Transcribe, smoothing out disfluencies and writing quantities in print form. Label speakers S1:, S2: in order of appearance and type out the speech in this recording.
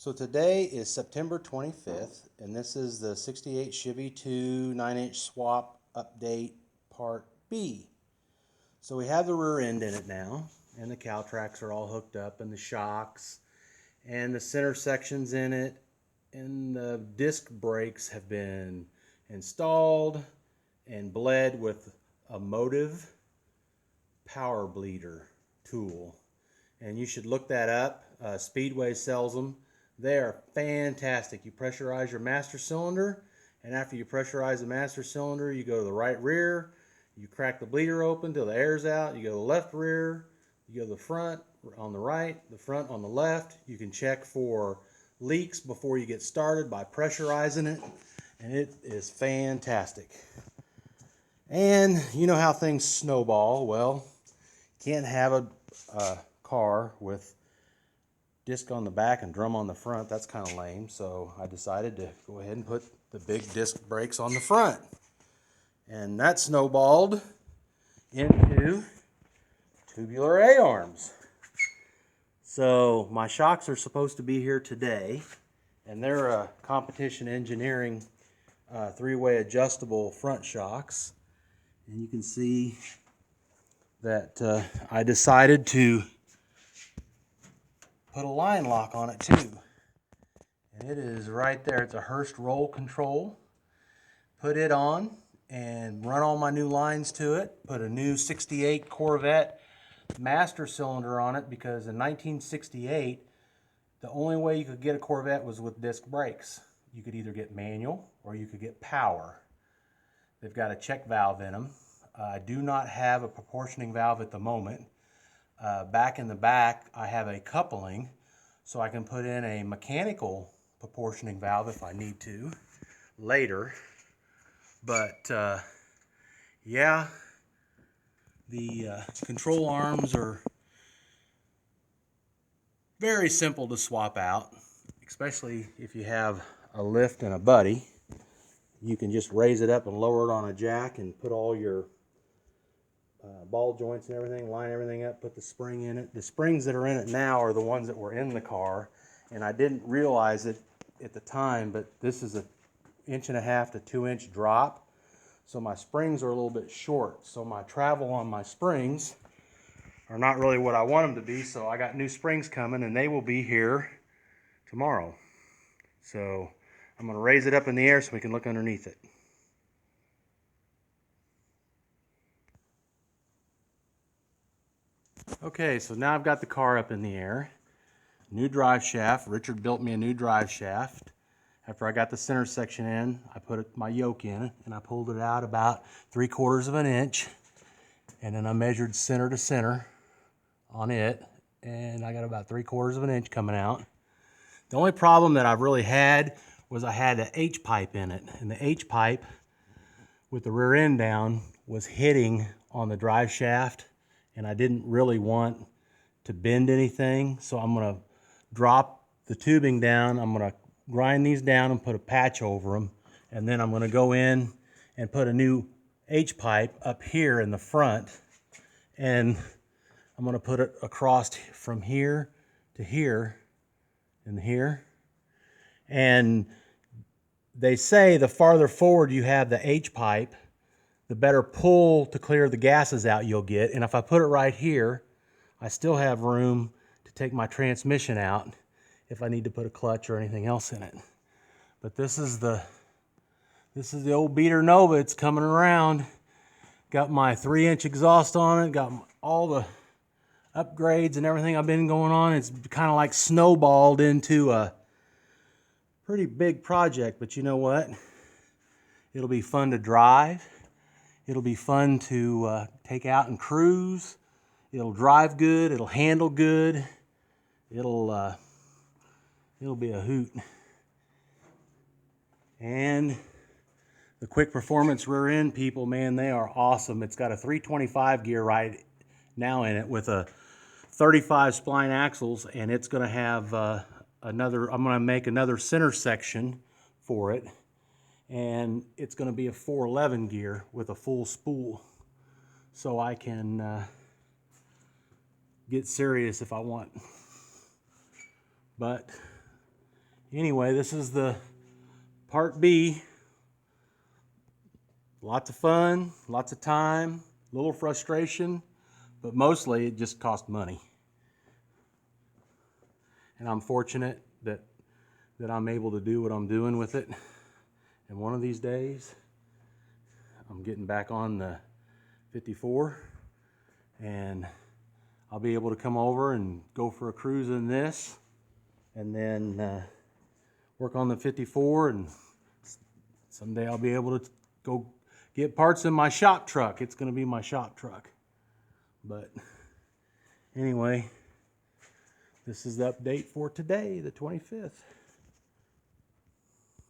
S1: So today is September 25th, and this is the 68 Chevy 2 9-inch swap update part B. So we have the rear end in it now, and the CalTracs are all hooked up, and the shocks, and the center section's in it, and the disc brakes have been installed and bled with a Motive power bleeder tool. And you should look that up. Speedway sells them. They are fantastic. You pressurize your master cylinder, and after you pressurize the master cylinder, you go to the right rear, you crack the bleeder open till the air's out, you go to the left rear, you go to the front on the right, the front on the left. You can check for leaks before you get started by pressurizing it, and it is fantastic. And you know how things snowball. Well, you can't have a car with disc on the back and drum on the front. That's kind of lame, so I decided to go ahead and put the big disc brakes on the front, and that snowballed into tubular A-arms. So my shocks are supposed to be here today, and they're a competition engineering three-way adjustable front shocks, and you can see that I decided to put a line lock on it too. And it is right there. It's a Hurst roll control. Put it on and run all my new lines to it. Put a new 68 Corvette master cylinder on it, because in 1968, the only way you could get a Corvette was with disc brakes. You could either get manual or you could get power. They've got a check valve in them. I do not have a proportioning valve at the moment. Back in the back, I have a coupling, so I can put in a mechanical proportioning valve if I need to later. But yeah, the control arms are very simple to swap out, especially if you have a lift and a buddy. You can just raise it up and lower it on a jack and put all your ball joints and everything, line everything up, put the spring in it. The springs that are in it now are the ones that were in the car, and I didn't realize it at the time, but this is a 1.5 to 2 inch drop, so my springs are a little bit short, so my travel on my springs are not really what I want them to be. So I got new springs coming, and they will be here tomorrow. So I'm going to raise it up in the air so we can look underneath it. Okay, so now I've got the car up in the air. New drive shaft. Richard built me a new drive shaft. After I got the center section in, I put my yoke in and I pulled it out about 3/4 of an inch. And then I measured center to center on it, and I got about 3/4 of an inch coming out. The only problem that I've really had was I had an H-pipe in it, and the H-pipe with the rear end down was hitting on the drive shaft, and I didn't really want to bend anything, so I'm going to drop the tubing down. I'm going to grind these down and put a patch over them, and then I'm going to go in and put a new H-pipe up here in the front, and I'm going to put it across from here to here and here. And they say the farther forward you have the H-pipe, the better pull to clear the gases out you'll get. And if I put it right here, I still have room to take my transmission out if I need to put a clutch or anything else in it. But this is the old Beater Nova. It's coming around. Got my 3-inch exhaust on it. Got all the upgrades and everything I've been going on. It's kind of like snowballed into a pretty big project, but you know what? It'll be fun to drive. It'll be fun to take out and cruise. It'll drive good. It'll handle good. It'll be a hoot. And the quick performance rear end people, man, they are awesome. It's got a 325 gear right now in it with a 35 spline axles, and it's going to have I'm going to make another center section for it, and it's going to be a 411 gear with a full spool, so I can get serious if I want. But Anyway, this is the part B. Lots of fun, lots of time, a little frustration, but mostly it just cost money. And I'm fortunate that I'm able to do what I'm doing with it. And one of these days, I'm getting back on the 54, and I'll be able to come over and go for a cruise in this, and then work on the 54, and someday I'll be able to go get parts in my shop truck. It's going to be my shop truck. But anyway, this is the update for today, the 25th.